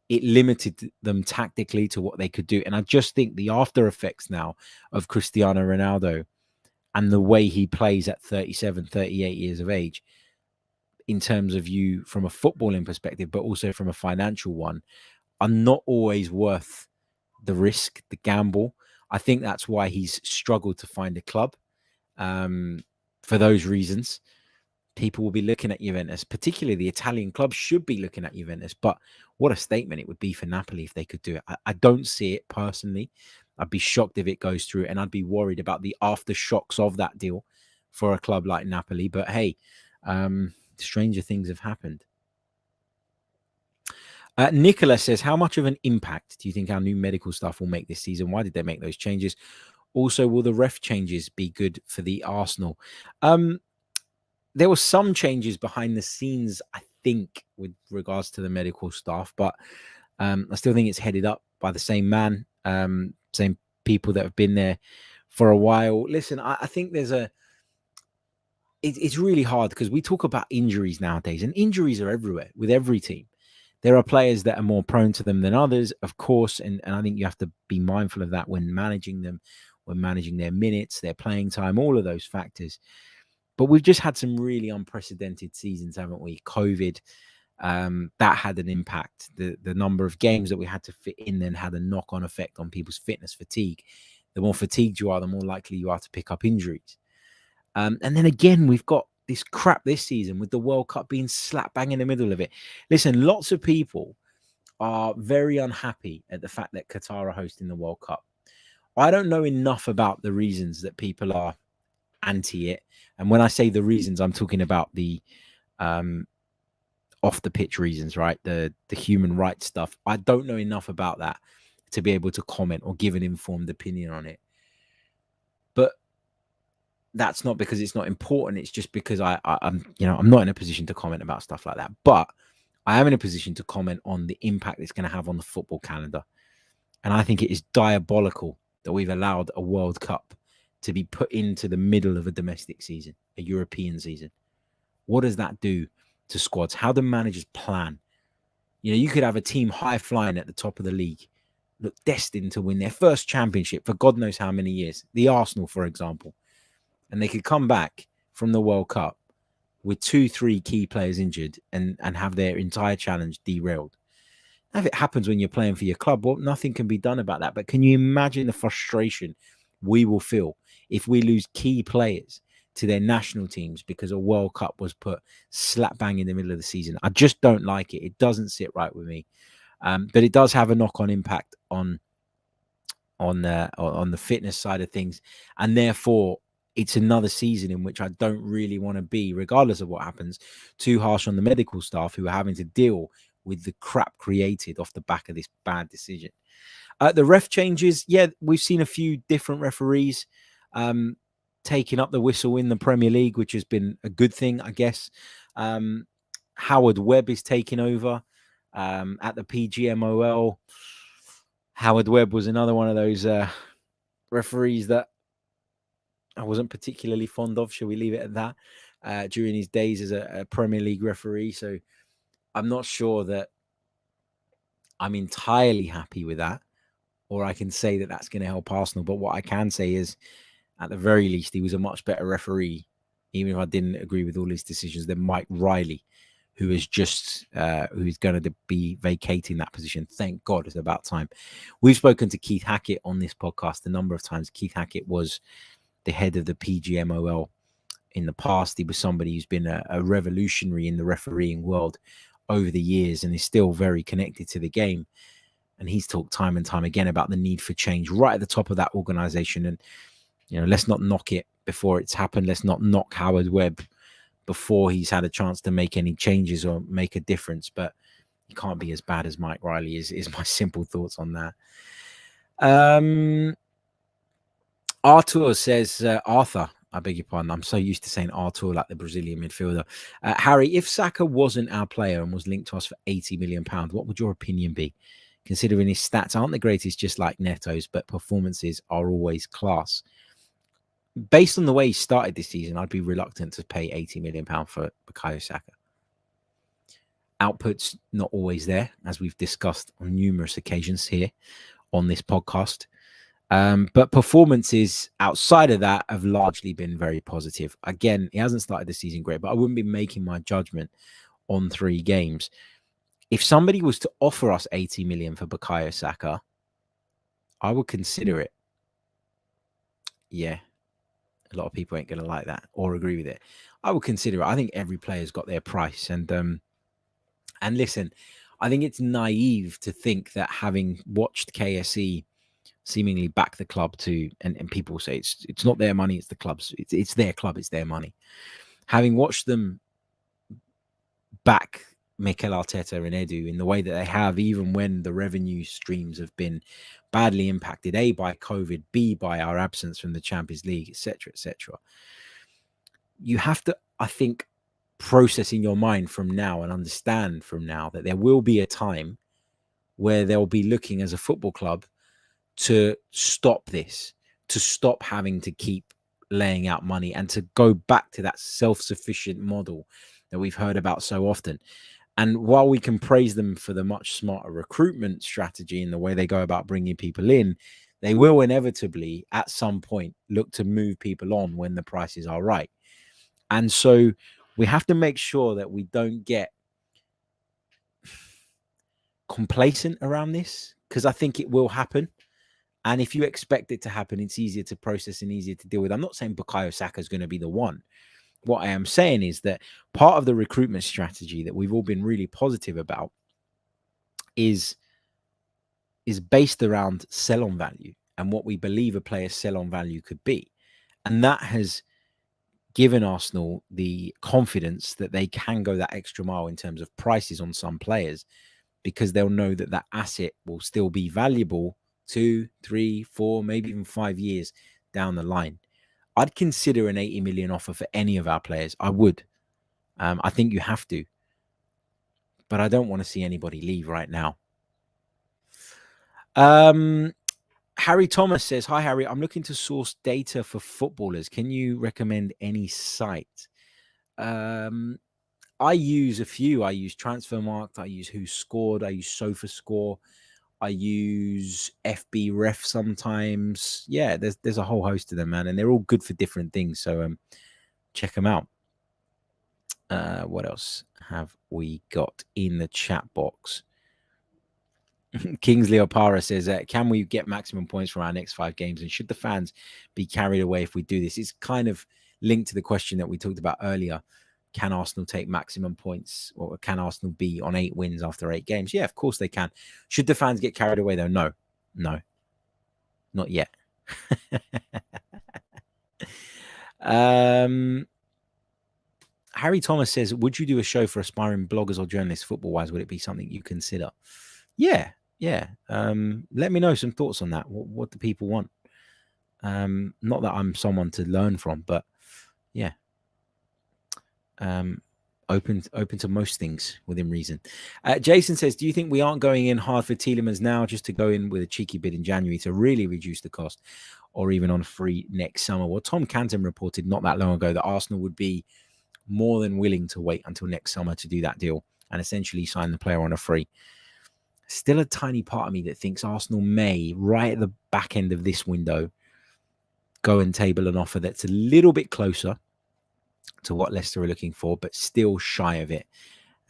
It limited them tactically to what they could do. And I just think the after effects now of Cristiano Ronaldo and the way he plays at 37, 38 years of age, in terms of you from a footballing perspective, but also from a financial one, are not always worth the risk, the gamble. I think that's why he's struggled to find a club. For those reasons, people will be looking at Juventus, particularly the Italian clubs should be looking at Juventus. But what a statement it would be for Napoli if they could do it. I don't see it personally. I'd be shocked if it goes through, and I'd be worried about the aftershocks of that deal for a club like Napoli. But hey, stranger things have happened. Nicola says, how much of an impact do you think our new medical staff will make this season? Why did they make those changes? Also, will the ref changes be good for the Arsenal? There were some changes behind the scenes, I think, with regards to the medical staff, but I still think it's headed up by the same man, same people that have been there for a while. Listen, I think it's really hard because we talk about injuries nowadays, and injuries are everywhere with every team. There are players that are more prone to them than others, of course, and I think you have to be mindful of that when managing them, when managing their minutes, their playing time, all of those factors. But we've just had some really unprecedented seasons, haven't we? COVID, that had an impact. The number of games that we had to fit in then had a knock-on effect on people's fitness fatigue. The more fatigued you are, the more likely you are to pick up injuries. And then again, we've got this crap this season with the World Cup being slap bang in the middle of it. Listen, lots of people are very unhappy at the fact that Qatar are hosting the World Cup. I don't know enough about the reasons that people are anti it. And when I say the reasons, I'm talking about the off the pitch reasons, right? The human rights stuff. I don't know enough about that to be able to comment or give an informed opinion on it. But that's not because it's not important. It's just because I'm not in a position to comment about stuff like that. But I am in a position to comment on the impact it's going to have on the football calendar. And I think it is diabolical that we've allowed a World Cup to be put into the middle of a domestic season, a European season. What does that do to squads? How do managers plan? You know, you could have a team high flying at the top of the league, look destined to win their first championship for God knows how many years. The Arsenal, for example. And they could come back from the World Cup with 2-3 key players injured and have their entire challenge derailed. Now, if it happens when you're playing for your club, well, nothing can be done about that. But can you imagine the frustration we will feel if we lose key players to their national teams because a World Cup was put slap bang in the middle of the season? I just don't like it. It doesn't sit right with me. But it does have a knock-on impact on the fitness side of things. And therefore, it's another season in which I don't really want to be, regardless of what happens, too harsh on the medical staff who are having to deal with the crap created off the back of this bad decision. The ref changes, yeah, we've seen a few different referees taking up the whistle in the Premier League, which has been a good thing, I guess. Howard Webb is taking over at the PGMOL. Howard Webb was another one of those referees that I wasn't particularly fond of, shall we leave it at that, during his days as a Premier League referee. So I'm not sure that I'm entirely happy with that, or I can say that that's going to help Arsenal. But what I can say is, at the very least, he was a much better referee, even if I didn't agree with all his decisions, than Mike Riley, who is who's going to be vacating that position. Thank God, it's about time. We've spoken to Keith Hackett on this podcast a number of times. Keith Hackett was the head of the PGMOL in the past. He was somebody who's been a revolutionary in the refereeing world over the years and is still very connected to the game. And he's talked time and time again about the need for change right at the top of that organization. And, let's not knock it before it's happened. Let's not knock Howard Webb before he's had a chance to make any changes or make a difference. But he can't be as bad as Mike Riley is my simple thoughts on that. Arthur says, Arthur, I beg your pardon. I'm so used to saying Arthur like the Brazilian midfielder. Harry, if Saka wasn't our player and was linked to us for £80 million, what would your opinion be? Considering his stats aren't the greatest, just like Neto's, but performances are always class. Based on the way he started this season, I'd be reluctant to pay £80 million for Bukayo Saka. Output's not always there, as we've discussed on numerous occasions here on this podcast. But performances outside of that have largely been very positive. Again, he hasn't started the season great, but I wouldn't be making my judgment on 3 games. If somebody was to offer us 80 million for Bukayo Saka, I would consider it. Yeah, a lot of people ain't going to like that or agree with it. I would consider it. I think every player's got their price. And listen, I think it's naive to think that having watched KSE seemingly back the club to, and people say it's not their money, it's the club's, it's their club, it's their money. Having watched them back Mikel Arteta and Edu in the way that they have, even when the revenue streams have been badly impacted, A, by COVID, B, by our absence from the Champions League, etc., etc. You have to, I think, process in your mind from now and understand from now that there will be a time where they'll be looking as a football club to stop this, to stop having to keep laying out money and to go back to that self-sufficient model that we've heard about so often. And while we can praise them for the much smarter recruitment strategy and the way they go about bringing people in, they will inevitably at some point look to move people on when the prices are right. And so we have to make sure that we don't get complacent around this, because I think it will happen. And if you expect it to happen, it's easier to process and easier to deal with. I'm not saying Bukayo Saka is going to be the one. What I am saying is that part of the recruitment strategy that we've all been really positive about is based around sell-on value and what we believe a player's sell-on value could be. And that has given Arsenal the confidence that they can go that extra mile in terms of prices on some players, because they'll know that that asset will still be valuable 2, 3, 4, maybe even 5 years down the line. I'd consider an 80 million offer for any of our players. I would. I think you have to. But I don't want to see anybody leave right now. Harry Thomas says, hi, Harry. I'm looking to source data for footballers. Can you recommend any site? I use a few. I use Transfermarkt. I use Who Scored. I use SofaScore. I use FB Ref sometimes. Yeah, there's a whole host of them, man, and they're all good for different things. So check them out. What else have we got in the chat box? Kingsley Opara says, can we get maximum points from our next 5 games? And should the fans be carried away if we do this? It's kind of linked to the question that we talked about earlier. Can Arsenal take maximum points, or can Arsenal be on 8 wins after 8 games? Yeah, of course they can. Should the fans get carried away, though? No, not yet. Harry Thomas says, would you do a show for aspiring bloggers or journalists football-wise? Would it be something you consider? Yeah. Let me know some thoughts on that. What do people want? Not that I'm someone to learn from, but yeah. Open to most things within reason. Jason says, do you think we aren't going in hard for Tielemans now, just to go in with a cheeky bid in January to really reduce the cost, or even on free next summer? Well, Tom Canton reported not that long ago that Arsenal would be more than willing to wait until next summer to do that deal and essentially sign the player on a free. Still a tiny part of me that thinks Arsenal may, right at the back end of this window, go and table an offer that's a little bit closer to what Leicester are looking for, but still shy of it,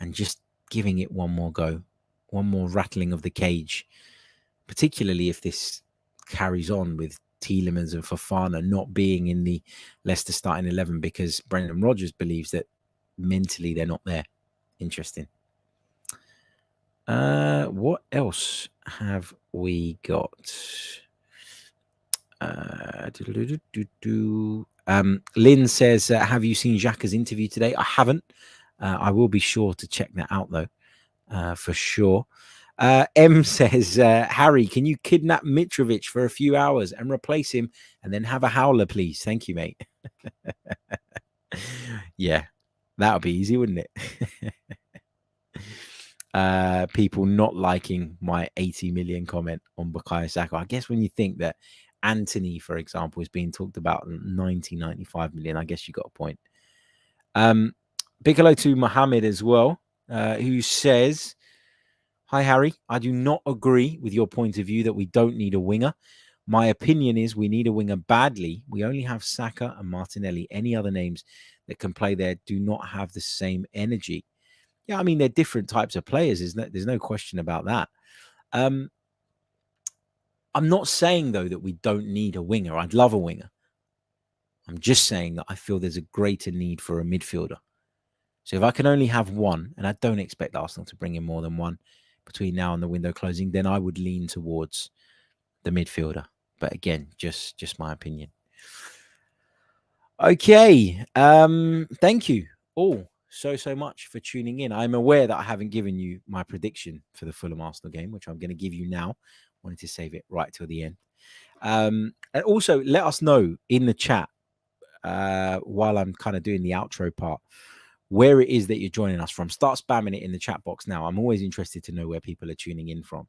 and just giving it one more go, one more rattling of the cage, particularly if this carries on with Tielemans and Fofana not being in the Leicester starting 11 because Brendan Rodgers believes that mentally they're not there. Interesting. What else have we got? Lynn says, have you seen Xhaka's interview today? I haven't. I will be sure to check that out, though, for sure. M says, Harry, can you kidnap Mitrovic for a few hours and replace him and then have a howler, please? Thank you, mate. Yeah, that would be easy, wouldn't it? People not liking my 80 million comment on Bukayo Saka. I guess when you think that Anthony, for example, is being talked about 95 million, I guess you got a point. Big hello to Mohammed as well, who says, hi, Harry. I do not agree with your point of view that we don't need a winger. My opinion is we need a winger badly. We only have Saka and Martinelli. Any other names that can play there do not have the same energy. Yeah, I mean, they're different types of players, isn't it? There's no question about that. I'm not saying, though, that we don't need a winger. I'd love a winger. I'm just saying that I feel there's a greater need for a midfielder. So if I can only have one, and I don't expect Arsenal to bring in more than one between now and the window closing, then I would lean towards the midfielder. But again, just my opinion. Okay. Thank you all so much for tuning in. I'm aware that I haven't given you my prediction for the Fulham Arsenal game, which I'm going to give you now. Wanted to save it right till the end. And also let us know in the chat while I'm kind of doing the outro part, where it is that you're joining us from. Start spamming it in the chat box now. I'm always interested to know where people are tuning in from.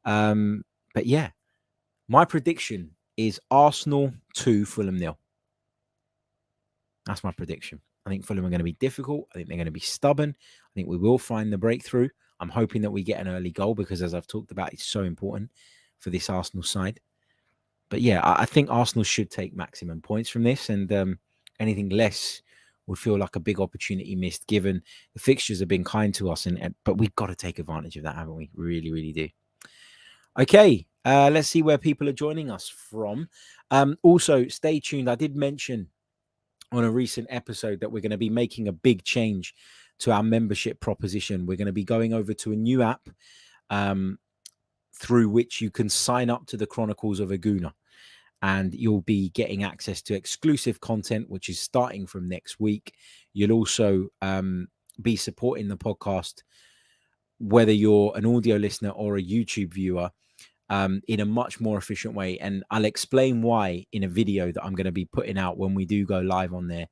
But yeah, my prediction is Arsenal 2, Fulham 0. That's my prediction. I think Fulham are going to be difficult. I think they're going to be stubborn. I think we will find the breakthrough. I'm hoping that we get an early goal because, as I've talked about, it's so important for this Arsenal side. But yeah, I think Arsenal should take maximum points from this, and anything less would feel like a big opportunity missed, given the fixtures have been kind to us. But we've got to take advantage of that, haven't we? We really, really do. Okay, let's see where people are joining us from. Also, stay tuned. I did mention on a recent episode that we're going to be making a big change to our membership proposition. We're going to be going over to a new app through which you can sign up to the Chronicles of a Gooner, and you'll be getting access to exclusive content, which is starting from next week. You'll also be supporting the podcast, whether you're an audio listener or a YouTube viewer, in a much more efficient way. And I'll explain why in a video that I'm going to be putting out when we do go live on there.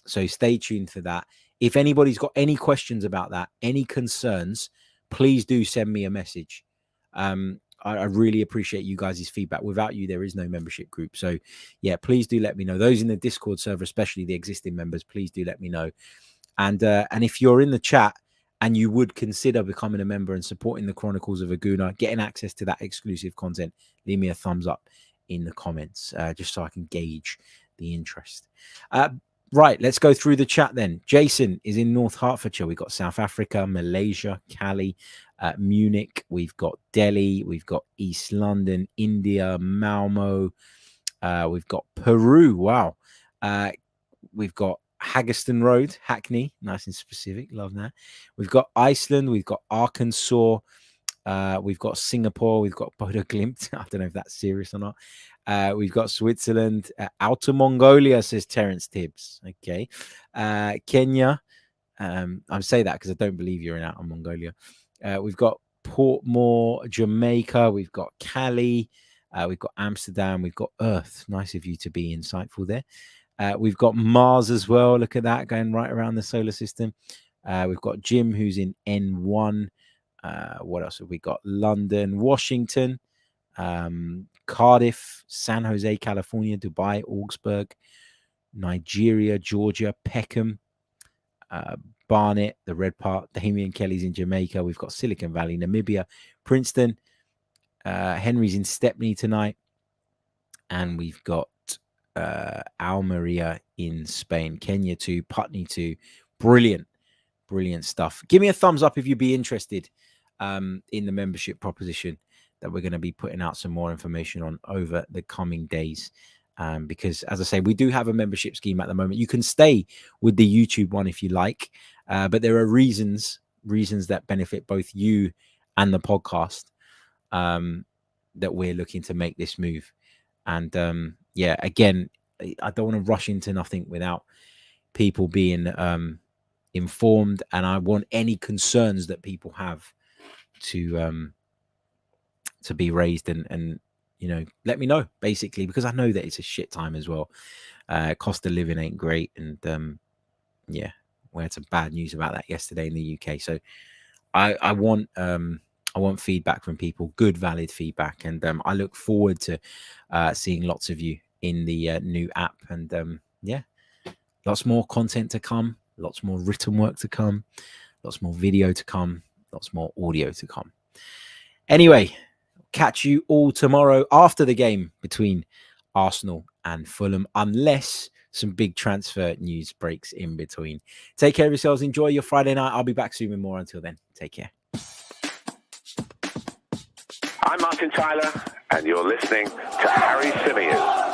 So stay tuned for that. If anybody's got any questions about that, any concerns, please do send me a message. I really appreciate you guys' feedback. Without you, there is no membership group. So yeah, please do let me know. Those in the Discord server, especially the existing members, please do let me know. And if you're in the chat and you would consider becoming a member and supporting the Chronicles of a Gooner, getting access to that exclusive content, leave me a thumbs up in the comments, just so I can gauge the interest. Right, let's go through the chat then. Jason is in North Hertfordshire. We've got South Africa, Malaysia, Cali, Munich. We've got Delhi. We've got East London, India, Malmo. We've got Peru. Wow. We've got Haggerston Road, Hackney, nice and specific. Love that. We've got Iceland. We've got Arkansas. We've got Singapore. We've got Bodo Glimt. I don't know if that's serious or not. We've got Switzerland. Outer Mongolia, says Terence Tibbs. Okay. Kenya. I'm saying that because I don't believe you're in Outer Mongolia. We've got Portmore, Jamaica. We've got Cali. We've got Amsterdam. We've got Earth. Nice of you to be insightful there. We've got Mars as well. Look at that, going right around the solar system. We've got Jim, who's in N1. What else have we got? London, Washington, Cardiff, San Jose, California, Dubai, Augsburg, Nigeria, Georgia, Peckham, Barnet, the red part. Damien Kelly's in Jamaica. We've got Silicon Valley, Namibia, Princeton. Henry's in Stepney tonight. And we've got Almeria in Spain, Kenya too, Putney too. Brilliant stuff. Give me a thumbs up if you'd be interested in the membership proposition that we're going to be putting out some more information on over the coming days. Because, as I say, we do have a membership scheme at the moment. You can stay with the YouTube one if you like, but there are reasons that benefit both you and the podcast that we're looking to make this move. And yeah, again, I don't want to rush into nothing without people being informed, and I want any concerns that people have to be raised and let me know, basically, because I know that it's a shit time as well. Cost of living ain't great, and we had some bad news about that yesterday in the UK. So I want feedback from people, good, valid feedback, and I look forward to seeing lots of you in the new app, and lots more content to come, lots more written work to come, lots more video to come, lots more audio to come. Anyway, catch you all tomorrow after the game between Arsenal and Fulham, unless some big transfer news breaks in between. Take care of yourselves. Enjoy your Friday night. I'll be back soon with more. Until then, take care. I'm Martin Tyler, and you're listening to Harry Symeou.